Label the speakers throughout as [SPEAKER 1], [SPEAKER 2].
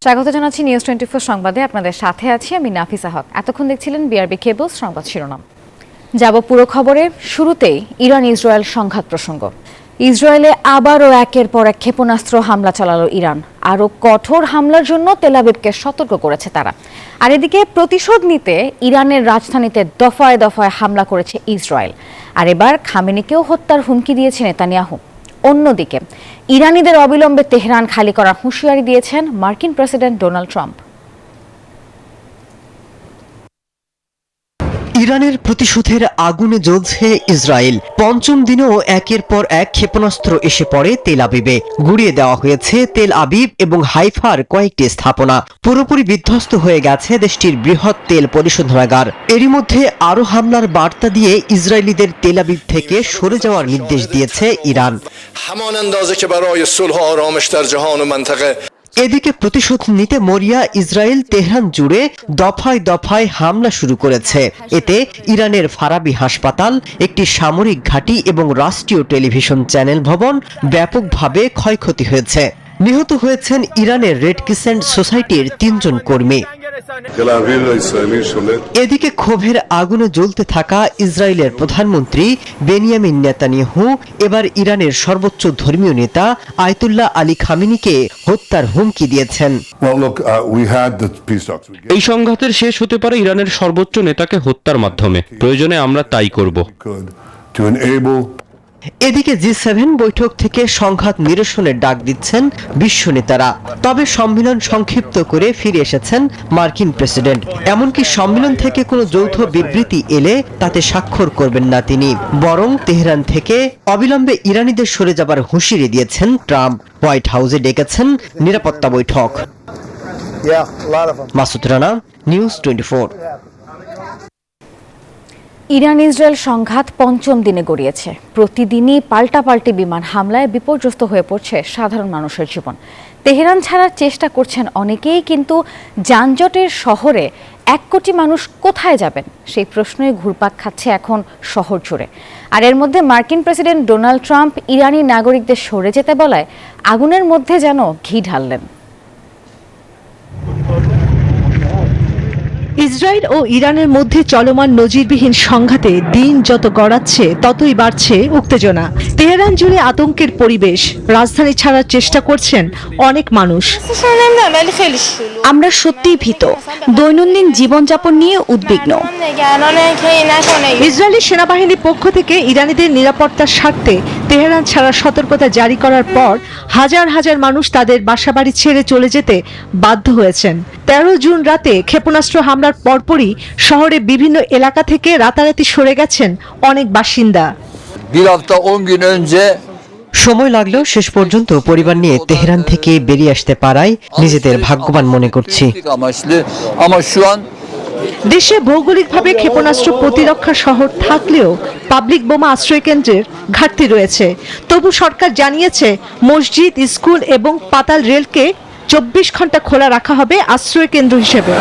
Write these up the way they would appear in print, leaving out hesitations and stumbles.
[SPEAKER 1] স্বাগত জানাচ্ছি নিউজ 24 সংবাদে। আপনাদের সাথে আছি আমি নাফিসা হক। এতক্ষণ দেখছিলেন বিআরবি কেবলস সংবাদ শিরোনাম। যাব পুরো খবরে। শুরুতেই ইরান ইসরায়েল সংঘাত প্রসঙ্গ। ইসরায়েলে আবারও একের পর এক ক্ষেপণাস্ত্র হামলা চালালো ইরান। আরও কঠোর হামলার জন্য তেল আবিবকে সতর্ক করেছে তারা। আর এদিকে প্রতিশোধ নিতে ইরানের রাজধানীতে দফায় দফায় হামলা করেছে ইসরায়েল। আর এবার খামেনিকেও হত্যার হুমকি দিয়েছে নেতানিয়াহু। অন্যদিকে ইরানিদের অবিলম্বে তেহরান খালি করার হুঁশিয়ারি দিয়েছেন মার্কিন প্রেসিডেন্ট ডোনাল্ড ট্রাম্প।
[SPEAKER 2] ইরানের প্রতিশোধের আগুনে জ্বলছে ইসরায়েল। পঞ্চম দিনেও একের পর এক ক্ষেপণাস্ত্র এসে পড়ে তেল আবিবে। গুড়িয়ে দেওয়া হয়েছে তেল আবিব এবং হাইফার কয়েকটি স্থাপনা। পুরোপুরি বিধ্বস্ত হয়ে গেছে দেশটির বৃহৎ তেল পরিশোধনাগার। এরই মধ্যে আরও হামলার বার্তা দিয়ে ইসরায়েলিদের তেল আবিব থেকে সরে যাওয়ার নির্দেশ দিয়েছে ইরান। এদিকে প্রতিশোধ নিতে মরিয়া ইসরায়েল তেহরান জুড়ে দফায় দফায় হামলা শুরু করেছে। এতে ইরানের ফারাবি হাসপাতাল, একটি সামরিক ঘাঁটি এবং রাষ্ট্রীয় টেলিভিশন চ্যানেল ভবন ব্যাপকভাবে ক্ষয়ক্ষতি হয়েছে। নিহত হয়েছেন ইরানের রেড ক্রিসেন্ট সোসাইটির ৩ জন কর্মী। এদিকে ক্ষোভের আগুনে জ্বলতে থাকা ইসরায়েলের প্রধানমন্ত্রী বেনিয়ামিন নেতানিয়াহু এবার ইরানের সর্বোচ্চ ধর্মীয় নেতা আয়াতুল্লাহ আলী খামেনিকে হত্যার হুমকি দিয়েছেন।
[SPEAKER 3] এই সংঘাতের শেষ হতে পারে ইরানের সর্বোচ্চ নেতাকে হত্যার মাধ্যমে। প্রয়োজনে আমরা তাই করব।
[SPEAKER 2] এদিকে G7 বৈঠক থেকে সংঘাত নিরসনের ডাক দিচ্ছেন বিশ্ব নেতারা। তবে সম্মেলন সংক্ষিপ্ত করে ফিরে এসেছেন মার্কিন প্রেসিডেন্ট। এমনকি সম্মেলন থেকে কোনো যৌথ বিবৃতি এলে তাতে স্বাক্ষর করবেন না তিনি। বরং তেহরান থেকে অবিলম্বে ইরানিদের সরে যাবার হুঁশিয়ারি দিয়েছেন ট্রাম্প। হোয়াইট হাউসে ডেকেছেন নিরাপত্তা বৈঠক। Masud Rana, news 24।
[SPEAKER 1] Iran Israel সংঘাত পঞ্চম দিনে গড়িয়েছে। প্রতিদিনই পাল্টাপাল্টি বিমান হামলায় বিপর্যস্ত হয়ে পড়ছে সাধারণ মানুষের জীবন। তেহরান ছাড়ার চেষ্টা করছেন অনেকেই, কিন্তু যানজটের শহরে 1 কোটি মানুষ কোথায় যাবেন সেই প্রশ্নই ঘুরপাক খাচ্ছে এখন শহর জুড়ে। আর এর মধ্যে মার্কিন প্রেসিডেন্ট ডোনাল্ড ট্রাম্প ইরানি নাগরিকদের সরে যেতে বলায় আগুনের মধ্যে যেন ঘি ঢাললেন।
[SPEAKER 4] ইসরায়েল ও ইরানের মধ্যে চলমান নজিরবিহীন সংঘাতে দিন যত গড়াচ্ছে ততই বাড়ছে উত্তেজনা। তেহরান জুড়ে আতঙ্কের পরিবেশ। রাজধানী ছাড়ার চেষ্টা করছেন অনেক মানুষ।
[SPEAKER 5] আমরা সত্যিই ভীত, দৈনন্দিন জীবনযাপন নিয়ে উদ্বিগ্ন।
[SPEAKER 4] ইসরায়েলি সেনাবাহিনীর পক্ষ থেকে ইরানিদের নিরাপত্তার স্বার্থে তেহরান ছাড়ার সতর্কতা জারি করার পর হাজার হাজার মানুষ তাদের বাসাবাড়ি ছেড়ে চলে যেতে বাধ্য হয়েছেন। 13 জুন রাতে ক্ষেপণাস্ত্র হামলার পরপরই শহরে বিভিন্ন এলাকা থেকে রাতারাতি সরে গেছেন অনেক বাসিন্দা।
[SPEAKER 2] সময় লাগলেও শেষ পর্যন্ত পরিবার নিয়ে তেহরান থেকে বেরিয়ে আসতে পারায় নিজেদের ভাগ্যবান মনে করছি।
[SPEAKER 4] দেশে ভৌগোলিকভাবে ক্ষেপণাস্ত্র প্রতিরক্ষা শহর থাকলেও পাবলিক বোমা আশ্রয়কেন্দ্রের ঘাটতি রয়েছে। তবু সরকার জানিয়েছে মসজিদ, স্কুল এবং পাতাল রেলকে 24 ঘন্টা খোলা রাখা হবে আশ্রয় কেন্দ্র হিসেবে।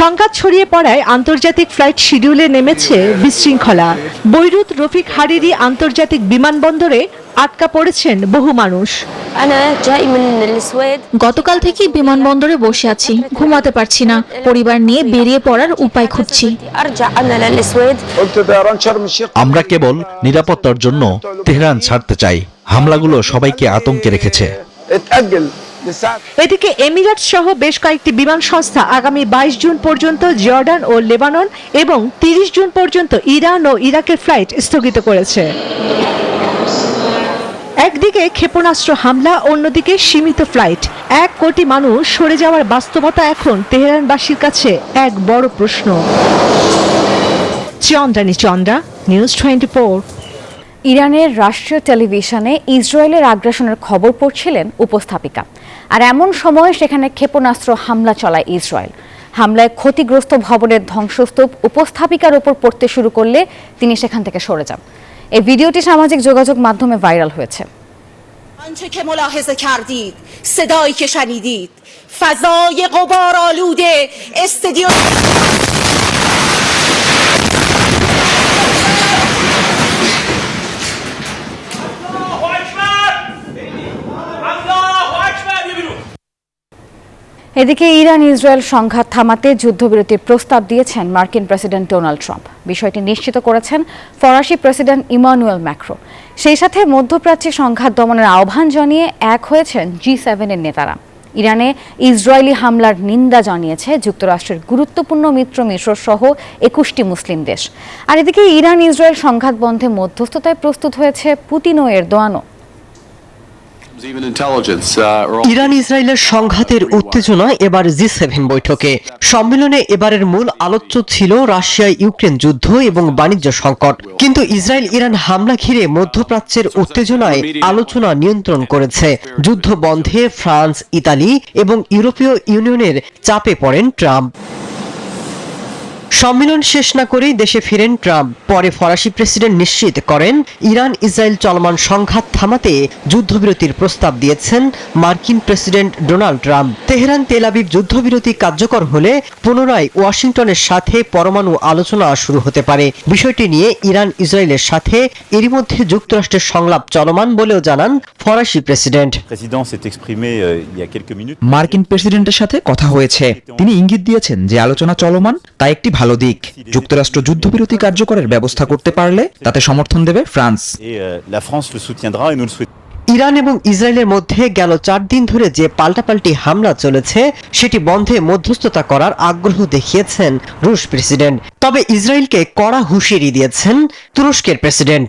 [SPEAKER 4] সংঘাত ছড়িয়ে পড়ায় আন্তর্জাতিক ফ্লাইট শিডিউলে নেমেছে বিশৃঙ্খলা। বৈরুত রফিক হারিরি আন্তর্জাতিক বিমানবন্দরে আটকা পড়েছেন বহু মানুষ।
[SPEAKER 5] গতকাল থেকেই বিমানবন্দরে বসে আছি, ঘুমাতে পারছি না। পরিবার নিয়ে বেরিয়ে পড়ার উপায় খুঁজছি।
[SPEAKER 6] আমরা কেবল নিরাপত্তার জন্য তেহরান ছাড়তে চাই। হামলাগুলো সবাইকে আতঙ্কে রেখেছে।
[SPEAKER 4] এদিকে এমিরেটস সহ বেশ কয়েকটি বিমান সংস্থা আগামী 22 জুন পর্যন্ত জর্ডান ও লেবানন এবং 30 জুন পর্যন্ত ইরান ও ইরাকের ফ্লাইট স্থগিত করেছে। একদিকে ক্ষেপণাস্ত্র হামলা, অন্যদিকে সীমিত ফ্লাইট। 1 কোটি মানুষ সরে যাওয়ার বাস্তবতা এখন তেহরানবাসীর কাছে এক বড় প্রশ্ন। চন্দ্রা, নিউজ 24।
[SPEAKER 1] ইরানের রাষ্ট্রীয় টেলিভিশনে ইসরায়েলের আগ্রাসনের খবর পড়ছিলেন উপস্থাপিকা। আর এমন সময় সেখানে ক্ষেপণাস্ত্র হামলা চালায় ইসরায়েল। হামলায় ক্ষতিগ্রস্ত ভবনের ধ্বংসস্তূপ উপস্থাপিকার ওপর পড়তে শুরু করলে তিনি সেখান থেকে সরে যান। এই ভিডিওটি সামাজিক যোগাযোগ মাধ্যমে ভাইরাল হয়েছে।
[SPEAKER 7] آنچه که ملاحظه کردید، صدایی که شنیدید، فضای غبارآلوده استادیوم
[SPEAKER 1] এদিকে ইরান ইসরায়েল সংঘাত থামাতে যুদ্ধবিরতির প্রস্তাব দিয়েছেন মার্কিন প্রেসিডেন্ট ডোনাল্ড ট্রাম্প। বিষয়টি নিশ্চিত করেছেন ফরাসি প্রেসিডেন্ট ইমানুয়েল ম্যাক্রো। সেই সাথে মধ্যপ্রাচ্যে সংঘাত দমনের আহ্বান জানিয়ে এক হয়েছেন G7 এর নেতারা। ইরানে ইসরায়েলি হামলার নিন্দা জানিয়েছে যুক্তরাষ্ট্রের গুরুত্বপূর্ণ মিত্র মিশর সহ 21টি মুসলিম দেশ। আর এদিকে ইরান ইসরায়েল সংঘাত বন্ধে মধ্যস্থতায় প্রস্তুত হয়েছে পুতিন ও এরদোয়ানও।
[SPEAKER 2] ইরান ইসরায়েলের সংঘাতের উত্তেজনা এবার G7 বৈঠকে। সম্মেলনে এবারের মূল আলোচ্য ছিল রাশিয়া ইউক্রেন যুদ্ধ এবং বাণিজ্য সংকট। কিন্তু ইসরায়েল ইরান হামলা ঘিরে মধ্যপ্রাচ্যের উত্তেজনায় আলোচনা নিয়ন্ত্রণ করেছে। যুদ্ধ বন্ধে ফ্রান্স, ইতালি এবং ইউরোপীয় ইউনিয়নের চাপে পড়েন ট্রাম্প। সম্মেলন শেষ না করেই দেশে ফিরেন ট্রাম্প। পরে ফরাসি প্রেসিডেন্ট নিশ্চিত করেন ইরান ইসরায়েল চলমান সংঘাত থামাতে যুদ্ধবিরতির প্রস্তাব দিয়েছেন মার্কিন president Donald Trump. Tehran Tel Aviv যুদ্ধবিরতি কার্যকর হলে পুনরায় ওয়াশিংটনের সাথে পরমাণু আলোচনা শুরু হতে পারে। বিষয়টি নিয়ে ইরান ইসরায়েলের সাথে এরই মধ্যে যুক্তরাষ্ট্রের সংলাপ চলমান বলেও জানান ফরাসি প্রেসিডেন্ট।
[SPEAKER 8] মার্কিন প্রেসিডেন্টের সাথে কথা হয়েছে, তিনি ইঙ্গিত দিয়েছেন যে আলোচনা চলমান, তা একটি ভালো দিক। যুক্তরাষ্ট্র যুদ্ধবিরতি কার্যকরের ব্যবস্থা করতে পারলে তাতে সমর্থন দেবে ফ্রান্স।
[SPEAKER 2] ইরান এবং ইসরায়েলের মধ্যে গেল 4 দিন ধরে যে পাল্টাপাল্টি হামলা চলেছে সেটি বন্ধে মধ্যস্থতা করার আগ্রহ দেখিয়েছেন রুশ প্রেসিডেন্ট। তবে ইসরায়েলকে কড়া হুঁশিয়ারি দিয়েছেন তুরস্কের প্রেসিডেন্ট।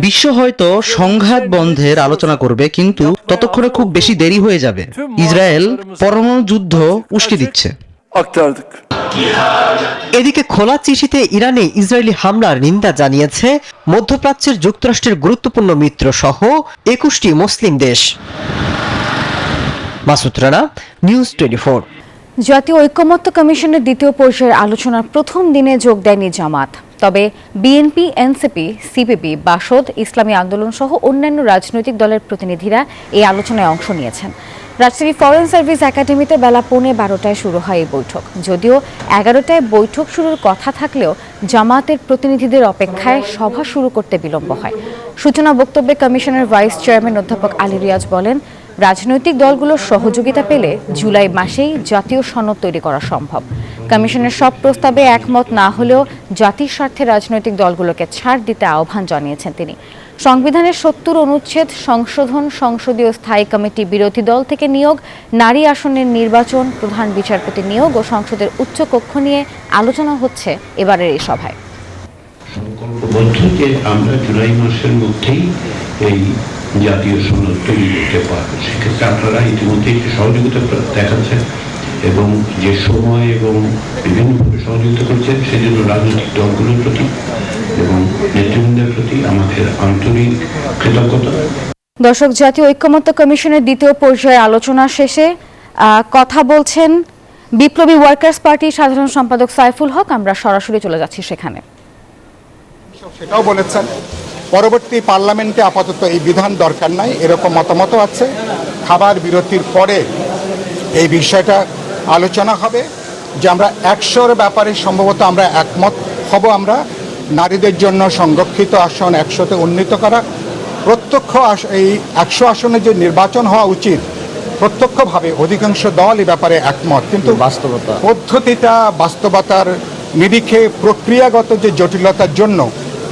[SPEAKER 9] বিশ্ব হয়তো সংঘাত বন্ধের আলোচনা করবে, কিন্তু ততক্ষণে খুব বেশি দেরি হয়ে যাবে। ইসরায়েল পরমাণু যুদ্ধ উস্কে দিচ্ছে।
[SPEAKER 2] এদিকে খোলা চিঠিতে ইরানে ইসরায়েলি হামলার নিন্দা জানিয়েছে মধ্যপ্রাচ্যের যুক্তরাষ্ট্রের গুরুত্বপূর্ণ মিত্র সহ 21টি মুসলিম দেশ। মাসুদ রানা, নিউজ 24।
[SPEAKER 1] জাতীয় ঐকমত্য কমিশনের দ্বিতীয় পর্যায়ের আলোচনার প্রথম দিনে যোগ দেয়নি জামাত। তবে বিএনপি, এনসিপি, সিপিবি, বাসদ, ইসলামী আন্দোলন সহ অন্যান্য রাজনৈতিক দলের প্রতিনিধিরা এই আলোচনায় অংশ নিয়েছেন। রাজশাহী ফরেন সার্ভিস একাডেমিতে বেলা 11:15টায় শুরু হয় এই বৈঠক। যদিও 11টায় বৈঠক শুরুর কথা থাকলেও জামাতের প্রতিনিধিদের অপেক্ষায় সভা শুরু করতে বিলম্ব হয়। সূচনা বক্তব্যে কমিশনের ভাইস চেয়ারম্যান অধ্যাপক আলী রিয়াজ বলেন, রাজনৈতিক দলগুলোর সহযোগিতা পেলে জুলাই মাসেই জাতীয় সনদ তৈরি করা সম্ভব। কমিশনের সব প্রস্তাবে একমত না হলেও জাতির স্বার্থে রাজনৈতিক দলগুলোকে ছাড় দিতে আহ্বান জানিয়েছেন তিনি। সংবিধানের 70 অনুচ্ছেদ সংশোধন, সংসদীয় স্থায়ী কমিটি, বিরোধী দল থেকে নিয়োগ, নারী আসনের নির্বাচন, প্রধান বিচারপতি নিয়োগ ও সংসদের উচ্চ কক্ষ নিয়ে আলোচনা হচ্ছে এবারের এই সভায়।
[SPEAKER 10] সংকল্পবদ্ধ যে আমরা জুলাই মাসের মধ্যেই এই জাতীয় সনদ তৈরি করতে পারবো। সেক্ষেত্রে আপনারা ইতিমধ্যে একটি সহযোগিতা দেখাচ্ছেন এবং যে সময় এবং বিভিন্নভাবে সহযোগিতা করছেন সেজন্য রাজনৈতিক দলগুলোর প্রতি এবং নেতৃবৃন্দের প্রতি আমাদের আন্তরিক কৃতজ্ঞতা।
[SPEAKER 1] দর্শক, জাতীয় ঐকমত্য কমিশনের দ্বিতীয় পর্যায়ে আলোচনা শেষে কথা বলছেন বিপ্লবী ওয়ার্কার্স পার্টির সাধারণ সম্পাদক সাইফুল হক। আমরা সরাসরি চলে যাচ্ছি সেখানে।
[SPEAKER 11] সেটাও বলেছেন পরবর্তী পার্লামেন্টে আপাতত এই বিধান দরকার নাই, এরকম মতামত আছে। খাবার বিরতির পরে এই বিষয়টা আলোচনা হবে যে আমরা 100-র ব্যাপারে সম্ভবত আমরা একমত হব। আমরা নারীদের জন্য সংরক্ষিত আসন 100-তে উন্নীত করা, প্রত্যক্ষ এই 100 আসনে যে নির্বাচন হওয়া উচিত প্রত্যক্ষভাবে অধিকাংশ দল এই ব্যাপারে একমত। কিন্তু বাস্তবতা পদ্ধতিটা বাস্তবতার নিরিখে প্রক্রিয়াগত যে জটিলতার জন্য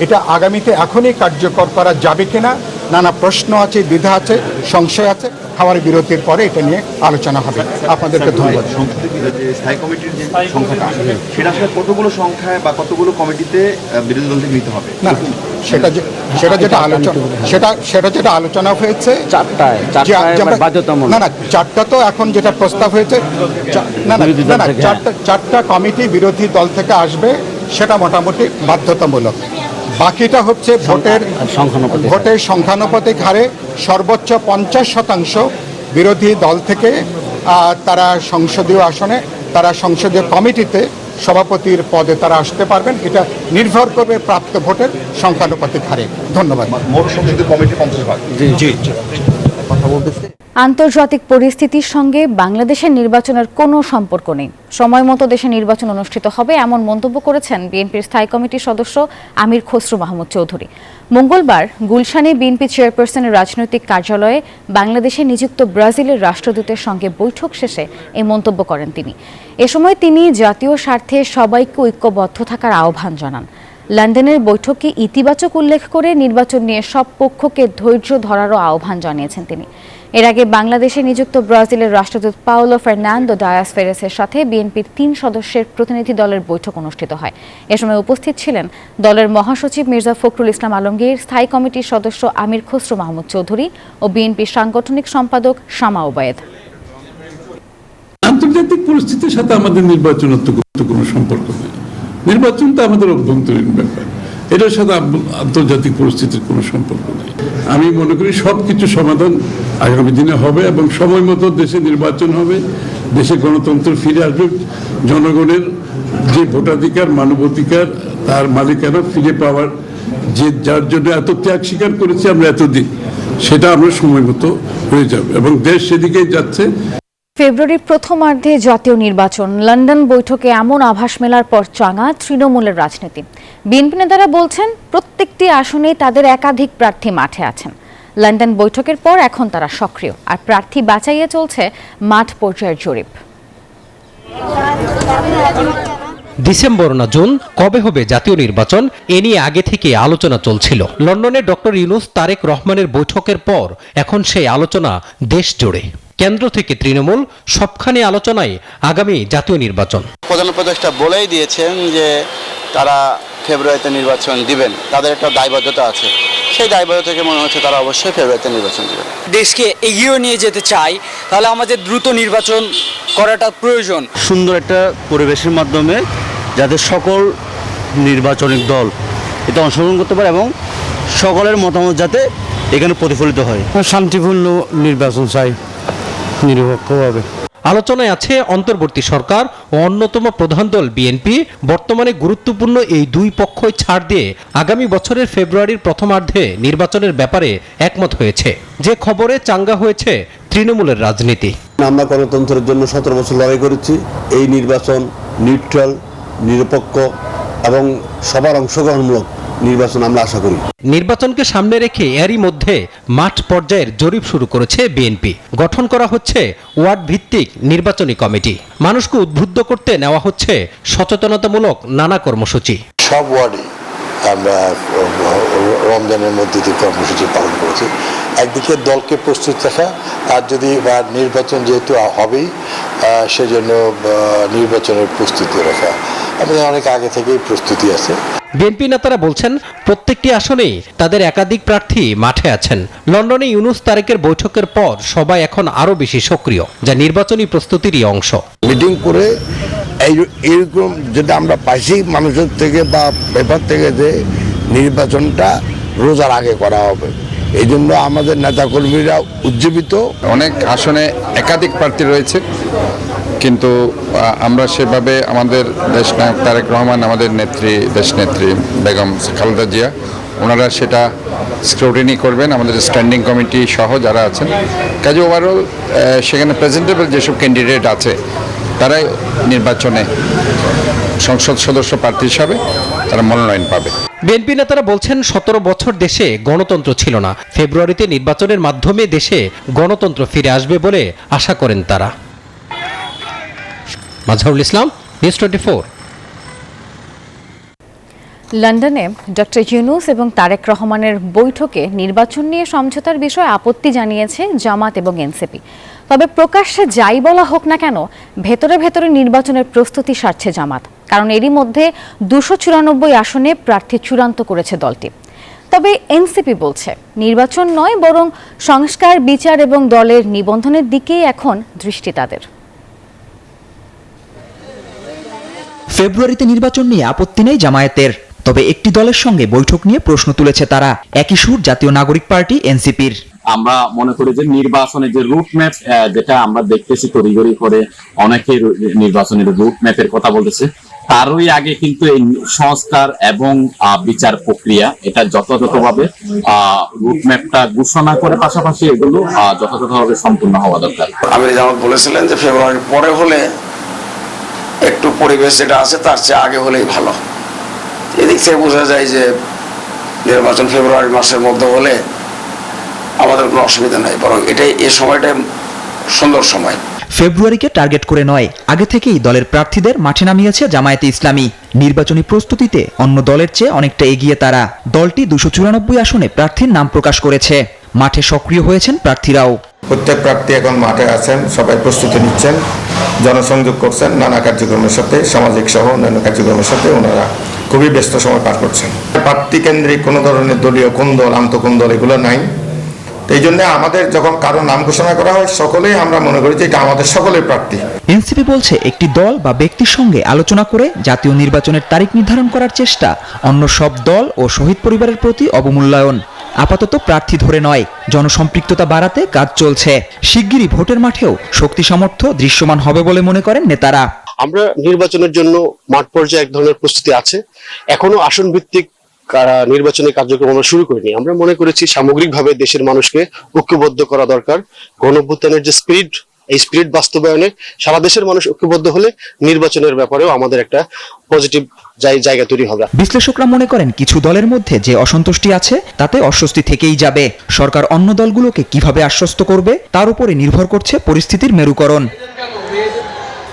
[SPEAKER 11] এটা আগামীতে এখনই কার্যকর করা যাবে কিনা নানা প্রশ্ন আছে, দ্বিধা আছে, সংশয় আছে। খাবার বিরতির পরে এটা নিয়ে আলোচনা হবে। আপনাদেরকে ধন্যবাদ।
[SPEAKER 12] স্থায়ী কমিটির যে সংখ্যাটা সেটা আসলে কতগুলো সংখ্যায় বা কতগুলো কমিটিতে বিরোধী দল থেকে নিতে হবে?
[SPEAKER 11] না, সেটা যেটা আলোচনা হয়েছে চারটা তো এখন যেটা প্রস্তাব হয়েছে চারটা কমিটি বিরোধী দল থেকে আসবে, সেটা মোটামুটি বাধ্যতামূলক। বাকিটা হচ্ছে ভোটের সংখ্যানুপাতিক হারে সর্বোচ্চ 50% বিরোধী দল থেকে তারা সংসদীয় আসনে, তারা সংসদীয় কমিটিতে সভাপতির পদে তারা আসতে পারবেন। এটা নির্ভর করবে প্রাপ্ত ভোটের সংখ্যানুপাতিক হারে। ধন্যবাদ।
[SPEAKER 12] মোট সংসদীয় কমিটি 50 ভাগ।
[SPEAKER 11] জি।
[SPEAKER 12] কথা বলতেছে
[SPEAKER 1] আন্তর্জাতিক পরিস্থিতির সঙ্গে বাংলাদেশের নির্বাচনের কোনো সম্পর্ক নেই, সময় মতো দেশে নির্বাচন অনুষ্ঠিত হবে এমন মন্তব্য করেছেন বিএনপির স্থায়ী কমিটির সদস্য আমির খসরু মাহমুদ চৌধুরী। মঙ্গলবার গুলশানে বিএনপি চেয়ারপারসনের রাজনৈতিক কার্যালয়ে বাংলাদেশে নিযুক্ত ব্রাজিলের রাষ্ট্রদূতের সঙ্গে বৈঠক শেষে এই মন্তব্য করেন তিনি। এ সময় তিনি জাতীয় স্বার্থে সবাইকে ঐক্যবদ্ধ থাকার আহ্বান জানান। লন্ডনের বৈঠকে ইতিবাচক উল্লেখ করে নির্বাচন নিয়ে সব পক্ষকে ধৈর্য ধরারও আহ্বান জানিয়েছেন তিনি। এর আগে বাংলাদেশে নিযুক্ত ব্রাজিলের রাষ্ট্রদূত পাওলো ফার্নান্দো ডায়াস ফেরেসের সাথে বিএনপির 3 সদস্যের প্রতিনিধি দলের বৈঠক অনুষ্ঠিত হয়। এ সময় উপস্থিত ছিলেন দলের মহাসচিব মির্জা ফখরুল ইসলাম আলমগীর, স্থায়ী কমিটির সদস্য আমির খসরু মাহমুদ চৌধুরী ও বিএনপির সাংগঠনিক সম্পাদক শামা ওবায়েদ।
[SPEAKER 13] আন্তর্জাতিক পরিস্থিতির সাথে আমাদের নির্বাচনের তো কোনো সম্পর্ক নেই। নির্বাচনটা আমাদের অভ্যন্তরীণ ব্যাপার, এটার সাথে আন্তর্জাতিক পরিস্থিতির কোনো সম্পর্ক নেই। আমি মনে করি সবকিছু সমাধান আগামী দিনে হবে এবং সময় মতো দেশে নির্বাচন হবে, দেশে গণতন্ত্র ফিরে আসবে, জনগণের যে ভোটাধিকার মানবাধিকার তার মালিকানা ফিরে পাওয়ার যে যার জন্য এত ত্যাগ স্বীকার করেছি আমরা এতদিন, সেটা আমরা সময় মতো হয়ে যাবে এবং দেশ সেদিকেই যাচ্ছে।
[SPEAKER 1] ফেব্রুয়ারির প্রথমার্ধে জাতীয় নির্বাচন, লন্ডন বৈঠকে এমন আভাস মেলার পর চাঙা তৃণমূলের রাজনীতি। বিএনপি নেতারা বলছেন প্রত্যেকটি আসনেই তাদের একাধিক প্রার্থী মাঠে আছেন। লন্ডন বৈঠকের পর এখন তারা সক্রিয়, আর প্রার্থী বাছাইয়ে চলছে মাঠ পর্যায়ের জরিপ।
[SPEAKER 3] ডিসেম্বর না জুন কবে হবে জাতীয় নির্বাচন, এ নিয়ে আগে থেকে আলোচনা চলছিল। লন্ডনে ডক্টর ইউনূস তারেক রহমানের বৈঠকের পর এখন সেই আলোচনা দেশ জুড়ে। কেন্দ্র থেকে তৃণমূল সবখানে আলোচনায় আগামী জাতীয় নির্বাচন।
[SPEAKER 14] প্রধান উপদেষ্টা বলেই দিয়েছেন যে তারা ফেব্রুয়ারিতে নির্বাচন দিবেন, তাদের একটা দায়বদ্ধতা আছে, সেই দায়বদ্ধতা থেকে মনে হচ্ছে তারা অবশ্যই ফেব্রুয়ারিতে নির্বাচন দিবেন।
[SPEAKER 15] দেশকে এগিয়ে নিয়ে যেতে চাই, তাহলে আমাদের দ্রুত নির্বাচন করাটা প্রয়োজন।
[SPEAKER 9] সুন্দর একটা পরিবেশের মাধ্যমে যাতে সকল নির্বাচনিক দল এটা অংশগ্রহণ করতে পারে এবং সকলের মতামত যাতে এখানে প্রতিফলিত হয়।
[SPEAKER 3] শান্তিপূর্ণ নির্বাচন চাই, নিরপেক্ষভাবে। আলোচনায় আছে অন্তর্বর্তী সরকার ও অন্যতম প্রধান দল বিএনপি। বর্তমানে গুরুত্বপূর্ণ এই দুই পক্ষই ছাড় দিয়ে আগামী বছরের ফেব্রুয়ারির প্রথমার্ধে নির্বাচনের ব্যাপারে একমত হয়েছে, যে খবরে চাঙ্গা হয়েছে তৃণমূলের রাজনীতি।
[SPEAKER 16] আমরা গণতন্ত্রের জন্য 17 বছর লড়াই করেছি। এই নির্বাচন নিউট্রাল, নিরপেক্ষ এবং সবার অংশগ্রহণমূলক নির্বাচন আমরা আশা করি।
[SPEAKER 3] নির্বাচনকে সামনে রেখে এরই মধ্যে মাঠ পর্যায়ের জরিপ শুরু করেছে বিএনপি। গঠন করা হচ্ছে ওয়ার্ড ভিত্তিক নির্বাচনী কমিটি। মানুষকে উদ্বুদ্ধ করতে নেওয়া হচ্ছে সচেতনতামূলক নানা কর্মসূচি।
[SPEAKER 16] সব ওয়ার্ডে আমরা রমজানের মধ্যে দিয়ে কর্মসূচি পালন করেছি। একদিকে দলকে প্রস্তুত রাখা, আর যদি নির্বাচন যেহেতু হবেই সেজন্য নির্বাচনের প্রস্তুতি রাখা। আমাদের অনেক আগে থেকেই প্রস্তুতি আছে।
[SPEAKER 3] বিএনপি নেতারা বলছেন প্রত্যেকটি আসনেই তাদের একাধিক প্রার্থী মাঠে আছেন। লন্ডনে ইউনূস তারেকের বৈঠকের পর সবাই এখন আরো বেশি সক্রিয়, যা নির্বাচনী প্রস্তুতিরই অংশ।
[SPEAKER 16] মিটিং করে এইরকম যেটা আমরা পাইছি মানুষের থেকে বা পেপার থেকে, যে নির্বাচনটা রোজার আগে করা হবে, এই জন্য আমাদের নেতাকর্মীরা উজ্জীবিত।
[SPEAKER 13] অনেক আসনে একাধিক প্রার্থী রয়েছে, কিন্তু আমরা সেভাবে আমাদের দেশনায়ক তারেক রহমান, আমাদের নেত্রী দেশনেত্রী বেগম খালেদা জিয়া, ওনারা সেটা স্ক্রুটিনি করবেন, আমাদের স্ট্যান্ডিং কমিটি সহ যারা আছেন। কাজে ওভারঅল সেখানে প্রেজেন্টেবল যেসব ক্যান্ডিডেট আছে তারাই নির্বাচনে সংসদ সদস্য প্রার্থী হিসাবে তারা মনোনয়ন পাবে।
[SPEAKER 3] বিএনপি নেতারা বলছেন 17 বছর দেশে গণতন্ত্র ছিল না। ফেব্রুয়ারিতে নির্বাচনের মাধ্যমে দেশে গণতন্ত্র ফিরে আসবে বলে আশা করেন তারা। মাজহারুল ইসলাম, নিউজ 24।
[SPEAKER 1] লন্ডনে ডক্টর ইউনূস এবং তারেক রহমানের বৈঠকে নির্বাচন নিয়ে সমঝোতার বিষয়ে আপত্তি জানিয়েছে জামাত এবং এনসিপি। তবে প্রকাশ্যে যাই বলা হোক না কেন, ভেতরে ভেতরে নির্বাচনের প্রস্তুতি সারছে জামাত, কারণ এরই মধ্যে 294 আসনে প্রার্থী চূড়ান্ত করেছে দলটি। তবে এনসিপি বলছে নির্বাচন নয়, বরং সংস্কার, বিচার এবং দলের নিবন্ধনের দিকেই এখন দৃষ্টি তাদের।
[SPEAKER 8] ফেব্রুয়ারিতে নির্বাচন নিয়ে আপত্তি নেই জামায়াতের, তবে একটি দলের সঙ্গে বৈঠক নিয়ে প্রশ্ন তুলেছে তারা। একই সুর জাতীয় নাগরিক পার্টি এনসিপির।
[SPEAKER 17] আমরা মনে করি যে নির্বাচনের যে রুট ম্যাপ যেটা আমরা দেখতেছি তড়িঘড়ি করে অনেকে নির্বাচনের রুট ম্যাপের কথা বলতেছে, তারই আগে কিন্তু এই সংস্কার এবং বিচার প্রক্রিয়া এটা যথাযথভাবে রুটম্যাপটা ঘোষণা করে পাশাপাশি এগুলো যথাযথভাবে সম্পূর্ণ হওয়া দরকার।
[SPEAKER 18] আমির জামাত বলেছিলেন যে ফেব্রুয়ারির পরে হলে একটু পরিবেশ যেটা আছে তার চেয়ে আগে হলেই ভালো। এদিক থেকে বোঝা যায় যে নির্বাচন ফেব্রুয়ারি মাসের মধ্যে হলে আমাদের কোনো অসুবিধা নাই, বরং এটাই এই সময়টাই সুন্দর সময়।
[SPEAKER 8] ফেব্রুয়ারিকে টার্গেট করে নয়, আগে থেকেই দলের প্রার্থীদের মাঠে নামিয়েছে জামায়াতে ইসলামী। নির্বাচনী প্রস্তুতিতে অন্য দলের চেয়ে অনেকটা এগিয়ে তারা। দলটি 294 আসনে প্রার্থীর নাম প্রকাশ করেছে। মাঠে সক্রিয় হয়েছেন প্রার্থীরাও।
[SPEAKER 11] প্রত্যেক প্রার্থী এখন মাঠে আছেন, সবাই প্রস্তুতি নিচ্ছেন, জনসংযোগ করছেন, নানা কার্যক্রমের সাথে, সামাজিক সহ অন্যান্য কার্যক্রমের সাথে ওনারা খুবই ব্যস্ত সময় পার করছেন। প্রার্থী কেন্দ্রিক কোনো ধরনের দলীয় কোন দল আন্তঃকোন দল এগুলো নাই। এই জন্য আমাদের যখন কারো নাম ঘোষণা করা হয় সকলেই আমরা মনে করি যে এটা আমাদের সকলের প্রার্থী।
[SPEAKER 8] এনসিপি বলছে একটি দল বা ব্যক্তির সঙ্গে আলোচনা করে জাতীয় নির্বাচনের তারিখ নির্ধারণ করার চেষ্টা, অন্য সব দল ও শহীদ পরিবারের প্রতি অবমূল্যায়ন। আপাতত প্রার্থী ধরে নয়, জনসম্পৃক্ততা বাড়াতে কাজ চলছে। শিগগিরই ভোটের মাঠেও শক্তি সামর্থ্য দৃশ্যমান হবে বলে মনে করেন নেতারা।
[SPEAKER 19] আমরা নির্বাচনের জন্য মাঠ পর্যায়ে এক ধরনের প্রস্তুতি আছে, এখনো আসন ভিত্তিক নির্বাচনী কার্যক্রম আমরা শুরু করিনি। আমরা মনে করেছি সামগ্রিকভাবে দেশের মানুষকে ঐক্যবদ্ধ করা দরকার। গণঅভ্যুত্থানের যে স্পিরিট, এই স্পিরিট বাস্তবায়নে সারা দেশের মানুষ ঐক্যবদ্ধ হলে নির্বাচনের ব্যাপারেও আমাদের একটা পজিটিভ জায়গা তৈরি হবে।
[SPEAKER 8] বিশ্লেষকরা মনে করেন কিছু দলের মধ্যে যে অসন্তুষ্টি আছে তাতে অস্বস্তি থেকেই যাবে। সরকার অন্য দলগুলোকে কিভাবে আশ্বস্ত করবে তার উপরে নির্ভর করছে পরিস্থিতির মেরুকরণ।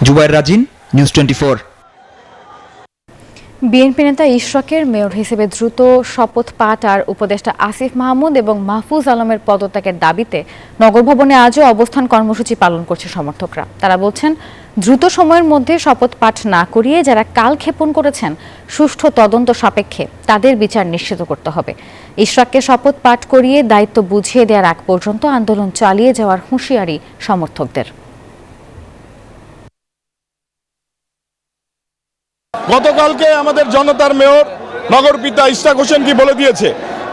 [SPEAKER 8] জুবায়ের রাজিন, নিউজ 24।
[SPEAKER 1] বিএনপি নেতা ইশরাকের মেয়র হিসেবে দ্রুত শপথ পাঠ আর উপদেষ্টা আসিফ মাহমুদ এবং মাহফুজ আলমের পদত্যাগের দাবিতে নগর ভবনে আজও অবস্থান কর্মসূচি পালন করছে সমর্থকরা। তারা বলছেন, দ্রুত সময়ের মধ্যে শপথ পাঠ না করিয়ে যারা কাল ক্ষেপণ করেছেন সুষ্ঠু তদন্ত সাপেক্ষে তাদের বিচার নিশ্চিত করতে হবে। ইশরাককে শপথ পাঠ করিয়ে দায়িত্ব বুঝিয়ে দেওয়ার আগ পর্যন্ত আন্দোলন চালিয়ে যাওয়ার হুঁশিয়ারি সমর্থকদের।
[SPEAKER 20] গতকালকে আমাদের জনতার মেয়র নগরপিতা ইশরাক হোসেন কি বলে দিয়েছে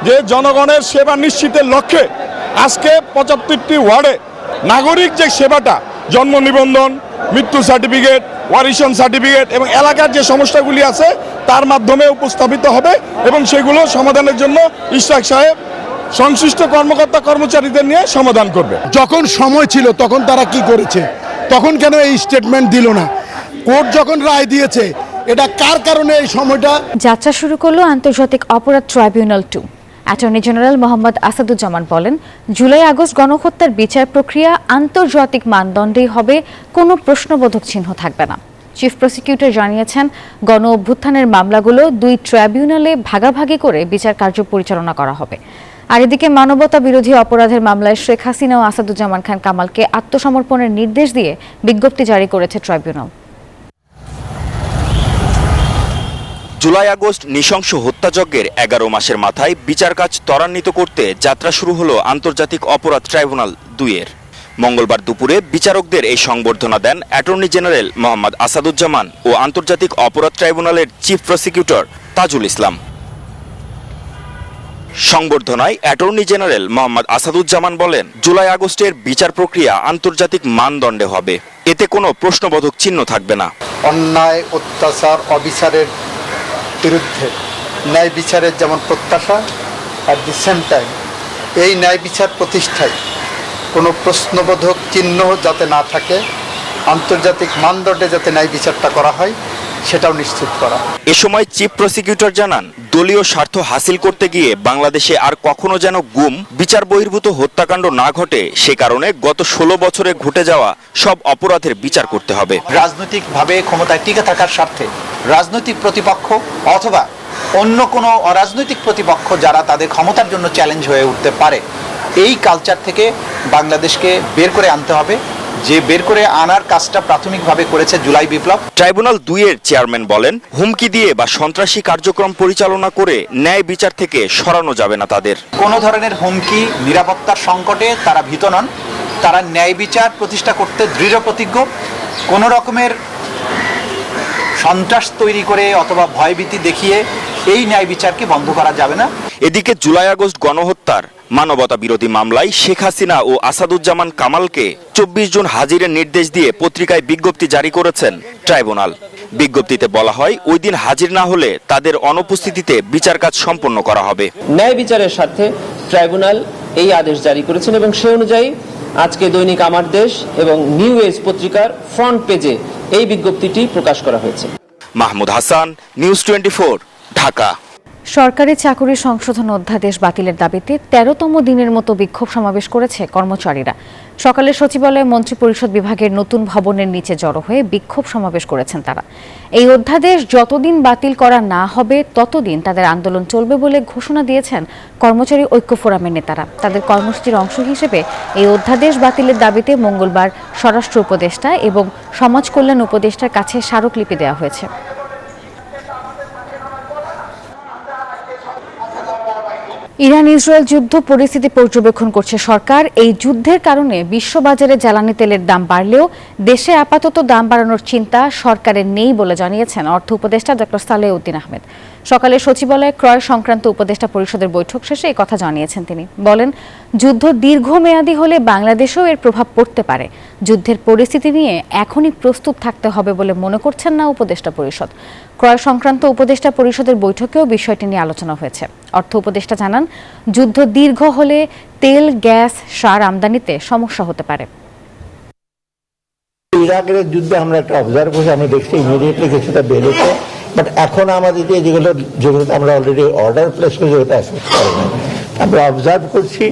[SPEAKER 20] যে জনগণের সেবা নিশ্চিতের লক্ষ্যে আজকে 75টি ওয়ার্ডে নাগরিক যে সেবাটা, জন্ম নিবন্ধন, মৃত্যু সার্টিফিকেট, ওয়ারিশন সার্টিফিকেট এবং এলাকার যে সমস্যাগুলি আছে তার মাধ্যমে উপস্থাপিত হবে এবং সেগুলো সমাধানের জন্য ইশরাক সাহেব সংশ্লিষ্ট কর্মকর্তা কর্মচারীদের নিয়ে সমাধান করবে।
[SPEAKER 21] যখন সময় ছিল তখন তারা কি করেছে? তখন কেন এই স্টেটমেন্ট দিল না? কোর্ট যখন রায় দিয়েছে, এটা কার কারণে এই সময়টা?
[SPEAKER 1] যাত্রা শুরু করলো আন্তর্জাতিক অপরাধ tribunal 2। Attorney general Mohammad Asaduzzaman বলেন, জুলাই আগস্ট গণহত্যার বিচার প্রক্রিয়া আন্তর্জাতিক মানদণ্ডেই হবে, কোনো প্রশ্নবোধক চিহ্ন থাকবে না। চিফ প্রসিকিউটর জানিয়েছেন, গণ অভ্যুত্থানের মামলাগুলো 2 ট্রাইব্যুনালে ভাগাভাগি করে বিচার কার্য পরিচালনা করা হবে। আর এদিকে মানবতা বিরোধী অপরাধের মামলায় শেখ হাসিনা ও আসাদুজ্জামান খান কামালকে আত্মসমর্পণের নির্দেশ দিয়ে বিজ্ঞপ্তি জারি করেছে ট্রাইব্যুনাল।
[SPEAKER 22] জুলাই আগস্ট নৃশংস হত্যাযজ্ঞের 11 মাসের মাথায় বিচার কাজ ত্বরান্বিত করতে যাত্রা শুরু হলো আন্তর্জাতিক অপরাধ ট্রাইব্যুনাল 2-এর। মঙ্গলবার দুপুরে বিচারকদের এই সংবর্ধনা দেন অ্যাটর্নি জেনারেল মোহাম্মদ আসাদুজ্জামান ও আন্তর্জাতিক অপরাধ ট্রাইব্যুনালের চিফ প্রসিকিউটর তাজুল ইসলাম। সংবর্ধনায় অ্যাটর্নি জেনারেল মোহাম্মদ আসাদুজ্জামান বলেন, জুলাই আগস্টের বিচার প্রক্রিয়া আন্তর্জাতিক মানদণ্ডে হবে, এতে কোনো প্রশ্নবোধক চিহ্ন থাকবে না।
[SPEAKER 23] অন্যায়, অত্যাচার, অবিচারের বিরুদ্ধে ন্যায় বিচারের যেমন প্রত্যাশা, অ্যাট দি সেম টাইম এই ন্যায় বিচার প্রতিষ্ঠায় কোনো প্রশ্নবোধক চিহ্ন যাতে না থাকে, আন্তর্জাতিক মানদণ্ডে যাতে ন্যায় বিচারটা করা হয় সেটাও নিশ্চিত করা।
[SPEAKER 22] এ সময় চিফ প্রসিকিউটর জানান, দলীয় স্বার্থ হাসিল করতে গিয়ে বাংলাদেশে আর কখনো যেন গুম, বিচার বহির্ভূত হত্যাকাণ্ড না ঘটে, সে কারণে গত 16 বছরে ঘটে যাওয়া সব অপরাধের বিচার করতে হবে।
[SPEAKER 24] রাজনৈতিকভাবে ক্ষমতায় টিকে থাকার স্বার্থে রাজনৈতিক প্রতিপক্ষ অথবা অন্য কোনো অরাজনৈতিক প্রতিপক্ষ যারা তাদের ক্ষমতার জন্য চ্যালেঞ্জ হয়ে উঠতে পারে, এই কালচার থেকে বাংলাদেশকে বের করে আনতে হবে, যে বের করে আনার কাজটা প্রাথমিকভাবে করেছে জুলাই বিপ্লব।
[SPEAKER 22] ট্রাইব্যুনাল 2-এর চেয়ারম্যান বলেন, হুমকি দিয়ে বা সন্ত্রাসী কার্যক্রম পরিচালনা করে ন্যায় বিচার থেকে সরানো যাবে না তাদের।
[SPEAKER 24] কোনো ধরনের হুমকি, নিরাপত্তার সংকটে তারা ভীত নন, তারা ন্যায় বিচার প্রতিষ্ঠা করতে দৃঢ় প্রতিজ্ঞ। কোনো রকমের সন্ত্রাস তৈরি করে অথবা ভয়ভীতি দেখিয়ে এই ন্যায় বিচারকে বন্ধ করা যাবে না।
[SPEAKER 22] এদিকে জুলাই আগস্ট গণহত্যার মানবতা বিরোধী মামলায় শেখ হাসিনা ও আসাদুজ্জামান কামালকে 24 জন হাজিরের নির্দেশ দিয়ে পত্রিকায় বিজ্ঞপ্তি জারি করেছেন ট্রাইব্যুনাল। বিজ্ঞপ্তিতে বলা হয় ওই দিন হাজির না হলে তাদের অনুপস্থিতিতে বিচার কাজ সম্পন্ন করা হবে।
[SPEAKER 4] ন্যায় বিচারের স্বার্থে ট্রাইব্যুনাল এই আদেশ জারি করেছেন এবং সে অনুযায়ী আজকে দৈনিক আমার দেশ এবং নিউ এজ পত্রিকার ফ্রন্ট পেজে এই বিজ্ঞপ্তিটি প্রকাশ করা হয়েছে।
[SPEAKER 22] মাহমুদ হাসান, নিউজ 24, ঢাকা।
[SPEAKER 1] সরকারি চাকরি সংশোধন অধ্যাদেশ বাতিলের দাবিতে 13তম দিনের মতো বিক্ষোভ সমাবেশ করেছে কর্মচারীরা। সকালে সচিবালয়ে মন্ত্রিপরিষদ বিভাগের নতুন ভবনের নিচে জড়ো হয়ে বিক্ষোভ সমাবেশ করেছেন তারা। এই অধ্যাদেশ যতদিন বাতিল করা না হবে ততদিন তাদের আন্দোলন চলবে বলে ঘোষণা দিয়েছেন কর্মচারী ঐক্য ফোরামের নেতারা। তাদের কর্মসূচির অংশ হিসেবে এই অধ্যাদেশ বাতিলের দাবিতে মঙ্গলবার স্বরাষ্ট্র উপদেষ্টা এবং সমাজ কল্যাণ উপদেষ্টার কাছে স্মারকলিপি দেওয়া হয়েছে। ইরান ইসরায়েল যুদ্ধ পরিস্থিতি পর্যবেক্ষণ করছে সরকার। এই যুদ্ধের কারণে বিশ্ববাজারে জ্বালানি তেলের দাম বাড়লেও দেশে আপাতত দাম বাড়ানোর চিন্তা সরকারের নেই বলে জানিয়েছেন অর্থ উপদেষ্টা ডক্টর সালেহ উদ্দিন আহমেদ। সকালে সচিবালয়ে ক্রয় সংক্রান্ত উপদেষ্টা পরিষদের বৈঠক শেষে এই কথা জানিয়েছেন তিনি। বলেন, যুদ্ধ দীর্ঘমেয়াদী হলে বাংলাদেশেও এর প্রভাব পড়তে পারে। যুদ্ধের পরিস্থিতি নিয়ে এখনই প্রস্তুত থাকতে হবে বলে মনে করছেন না উপদেষ্টা পরিষদ। ক্রয় সংক্রান্ত উপদেষ্টা পরিষদের বৈঠকেও বিষয়টি নিয়ে আলোচনা হয়েছে। অর্থ উপদেষ্টা জানান, যুদ্ধ দীর্ঘ হলে তেল, গ্যাস, সার আমদানিতে সমস্যা হতে পারে।
[SPEAKER 5] ইরাকের যুদ্ধে আমরা একটা অবজার্ভ করছি, আমি দেখছি ইমিডিয়েটলি কিছুটা বেড়েছে, বাট এখন আমাদের যেগুলো আমরা অলরেডি অর্ডার প্লেস করেছি ওটা এফেক্ট করে না। আমরা অবজার্ভ করছি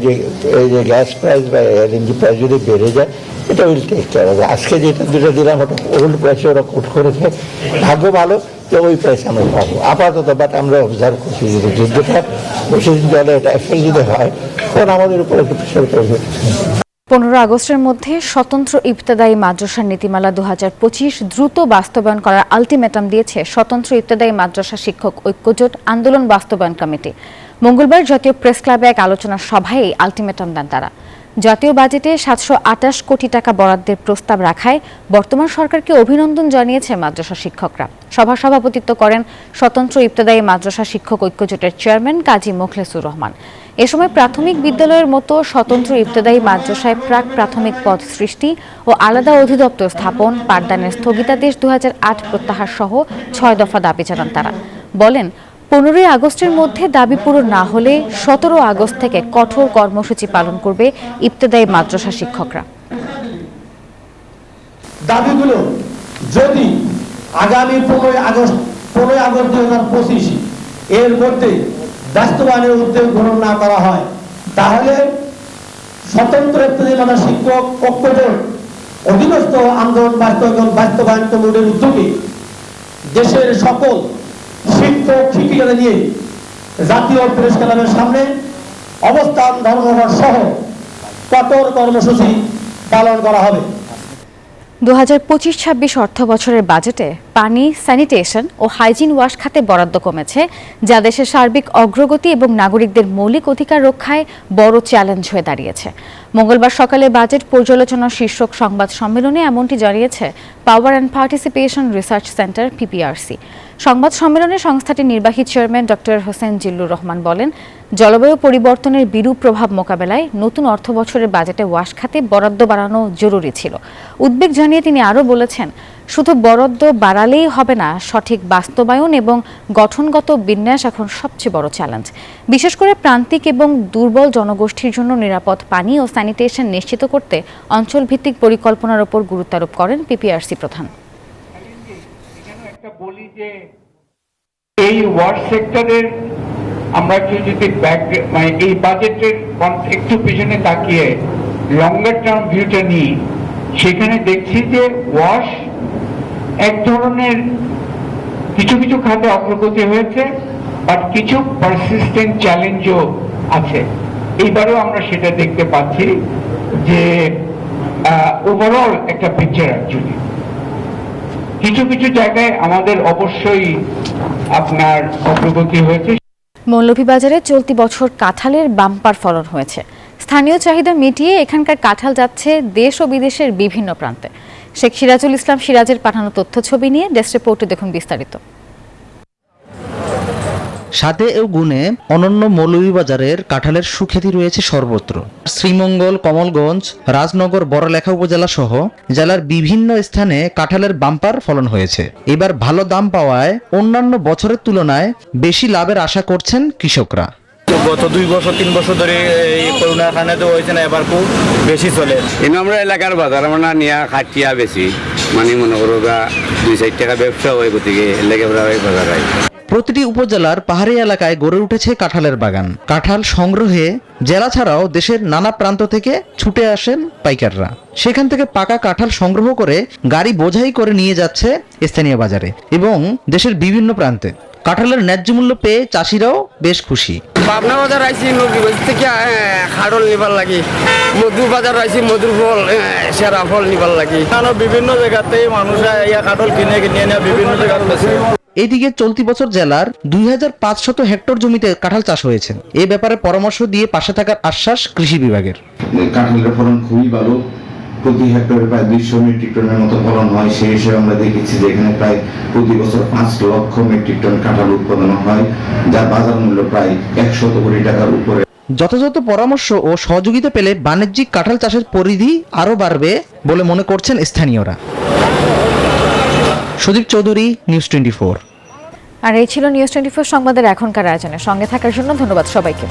[SPEAKER 5] যে এই যে গ্যাস প্রাইস বা এলএনজি প্রাইস যদি বেড়ে যায় এটা উইল টেক কেয়ার হবে। আজকে যেটা দুটো দিলাম ওটা ওল্ড প্রাইসে ওরা কোট করেছে, ভাগ্য ভালো যে ওই প্রাইসে আমরা পাবো আপাতত। বাট আমরা অবজার্ভ করছি যদি যুদ্ধটা বেশি দিন চলে এটা এফেক্ট যদি হয় তখন আমাদের উপর একটু প্রেশার পড়বে।
[SPEAKER 1] 15 আগস্টের মধ্যে স্বতন্ত্র ইবতেদায়ী মাদ্রাসা নীতিমালা 2025 দ্রুত বাস্তবায়ন করার আলটিমেটাম দিয়েছে স্বতন্ত্র ইবতেদায়ী মাদ্রাসা শিক্ষক ঐক্যজোট আন্দোলন বাস্তবায়ন কমিটি। মঙ্গলবার জাতীয় প্রেস ক্লাবে এক আলোচনা সভায় এই আলটিমেটাম দেন তারা। জাতীয় বাজেটে 728 কোটি টাকা বরাদ্দের প্রস্তাব রাখায় বর্তমান সরকারকে অভিনন্দন জানিয়েছে মাদ্রাসা শিক্ষকরা। সভা সভাপতিত্ব করেন স্বতন্ত্র ইবতেদায়ী মাদ্রাসা শিক্ষক ঐক্যজোটের চেয়ারম্যান কাজী মোখলেসুর রহমান। এ সময় প্রাথমিক বিদ্যালয়ের মতো স্বতন্ত্র ইবতেদায়ী মাদ্রাসায় প্রাক প্রাথমিক পদ সৃষ্টি ও আলাদা অধিদপ্তর স্থাপন, পাঠদানের স্থগিতাদেশ 2008 প্রত্যাহার সহ 6 দফা দাবি জানান তারা। বলেন, 15 আগস্টের মধ্যে দাবি পূরণ না হলে 17 আগস্ট থেকে কঠোর কর্মসূচি পালন করবে ইবতেদায়ী মাদ্রাসা শিক্ষকরা।
[SPEAKER 6] দাবিগুলো যদি আগামী 15 আগস্ট 2025 এর মধ্যে বাস্তবায়নের উদ্যোগ গ্রহণ না করা হয় তাহলে স্বতন্ত্র ইবতেদায়ী মাদ্রাসা শিক্ষক ঐক্যজোট অধীনস্থ আন্দোলন বাস্তবায়ন কমিটির উদ্যোগে দেশের সকল শিক্ষক শিক্ষিকাদের নিয়ে জাতীয় প্রেস ক্লাবের সামনে অবস্থান ধর্মঘট সহ কঠোর কর্মসূচি পালন করা হবে।
[SPEAKER 1] 2025-26 অর্থ বছরের বাজেটে পানি, স্যানিটেশন ও হাইজিন ওয়াশ খাতে বরাদ্দ কমেছে, যা দেশের সার্বিক অগ্রগতি এবং নাগরিকদের মৌলিক অধিকার রক্ষায় বড় চ্যালেঞ্জ হয়ে দাঁড়িয়েছে। মঙ্গলবার সকালে বাজেট পর্যালোচনা শীর্ষক সংবাদ সম্মেলনে এমনটি জানিয়েছে power and participation research centre PPRC. সংবাদ সম্মেলনে সংস্থাটির নির্বাহী চেয়ারম্যান ডক্টর হোসেন জিল্লুর রহমান বলেন, জলবায়ু পরিবর্তনের বিরূপ প্রভাব মোকাবেলায় নতুন অর্থ বছরের বাজেটে ওয়াশ খাতে বরাদ্দ বাড়ানো জরুরি ছিল। উদ্বেগ জানিয়ে তিনি আরও বলেছেন, শুধু বরাদ্দ বাড়ালেই হবে না, সঠিক বাস্তবায়ন এবং গঠনগত বিন্যাস এখন সবচেয়ে বড় চ্যালেঞ্জ। বিশেষ করে প্রান্তিক এবং দুর্বল জনগোষ্ঠীর জন্য নিরাপদ পানি ও স্যানিটেশন নিশ্চিত করতে অঞ্চলভিত্তিক পরিকল্পনার উপর গুরুত্ব আরোপ করেন পিপিআরসি প্রধান।
[SPEAKER 7] এই ওয়ার্ড সেক্টরের আমরা যদি এই বাজেটের একটু পিছনে তাকিয়ে লঙ্গার টার্ম ভিউটা নিই, সেখানে দেখছি যে ওয়াশ এক ধরনের কিছু কিছু খাতে অগ্রগতি হয়েছে, বাট কিছু পারসিস্টেন্ট চ্যালেঞ্জও আছে। এইবারেও আমরা সেটা দেখতে পাচ্ছি যে ওভারঅল একটা পিকচার অ্যাকচুয়ালি কিছু কিছু জায়গায় আমাদের অবশ্যই আপনার অগ্রগতি হয়েছে।
[SPEAKER 1] মৌলভীবাজারে চলতি বছর কাঁঠালের বাম্পার ফলন হয়েছে। স্থানীয় চাহিদা মিটিয়ে এখানকার কাঁঠাল যাচ্ছে দেশ ও বিদেশের বিভিন্ন প্রান্তে। শেখ সিরাজুল ইসলাম সিরাজের পাঠানো তথ্য ছবি নিয়ে ডেস্ক রিপোর্টে দেখুন বিস্তারিত।
[SPEAKER 2] স্বাদে ও গুণে অনন্য মৌলভীবাজারের কাঁঠালের সুখ্যাতি রয়েছে সর্বত্র। শ্রীমঙ্গল, কমলগঞ্জ, রাজনগর, বড়লেখা উপজেলা সহ জেলার বিভিন্ন স্থানে কাঁঠালের বাম্পার ফলন হয়েছে। এবার ভালো দাম পাওয়ায় অন্যান্য বছরের তুলনায় বেশি লাভের আশা করছেন কৃষকরা।
[SPEAKER 10] গত 2 বছর 3 বছর ধরে এই করোনার কারণে তো হয়েছে না, এবার খুব বেশি চলে।
[SPEAKER 12] কিন্তু আমরা এলাকার বাজার আমরা নিয়ে খাটিয়া বেশি মানে মনে করো 2-4 টাকা ব্যবসা হয়, গতিকে এলাকা বাজার হয়।
[SPEAKER 2] প্রতিটি উপজেলার পাহাড়ি এলাকায় গড়ে উঠেছে কাঁঠালের বাগান। কাঁঠাল সংগ্রহে জেলা ছাড়াও দেশের নানা প্রান্ত থেকে ছুটে আসেন পাইকাররা। সেখান থেকে পাকা কাঁঠাল সংগ্রহ করে গাড়ি বোঝাই করে নিয়ে যাচ্ছে স্থানীয় বাজারে এবং দেশের বিভিন্ন প্রান্তে। কাঁঠালের ন্যায্য মূল্য পেয়ে চাষিরাও বেশ খুশি।
[SPEAKER 12] পাবনা বাজার আইসি নদীগঞ্জ থেকে খাড়ল নিবার লাগি, মধু বাজার আইসি মধুর ফল সেরা ফল নিবার লাগি।
[SPEAKER 10] বিভিন্ন জায়গাতে মানুষ কাঁঠাল কিনে নিয়ে বিভিন্ন জায়গায়।
[SPEAKER 2] এদিকে চলতি বছর জেলার 2500 হেক্টর জমিতে কাঁঠাল চাষ হয়েছে। এ ব্যাপারে পরামর্শ দিয়ে পাশে থাকার আশ্বাস কৃষি বিভাগের।
[SPEAKER 14] কাঁঠালের ফলন খুবই ভালো, প্রতি হেক্টরে প্রায় 200 মেট্রিক টনের মতো ফলন হয়। সেই হিসেবে আমরা দেখেছি যে এখানে প্রায় প্রতি বছর 5 লক্ষ মেট্রিক টন কাঁঠাল উৎপাদন হয়, যার বাজার মূল্য প্রায় 100 কোটি টাকার উপরে।
[SPEAKER 2] যথাযথ পরামর্শ ও সহযোগিতা পেলে বাণিজ্যিক কাঁঠাল চাষের পরিধি আরও বাড়বে বলে মনে করছেন স্থানীয়রা। সুদীপ চৌধুরী, নিউজ 24।
[SPEAKER 1] আর এই ছিল নিউজ 24 সংবাদের এখনকার আয়োজনে। সঙ্গে থাকার জন্য ধন্যবাদ সবাইকে।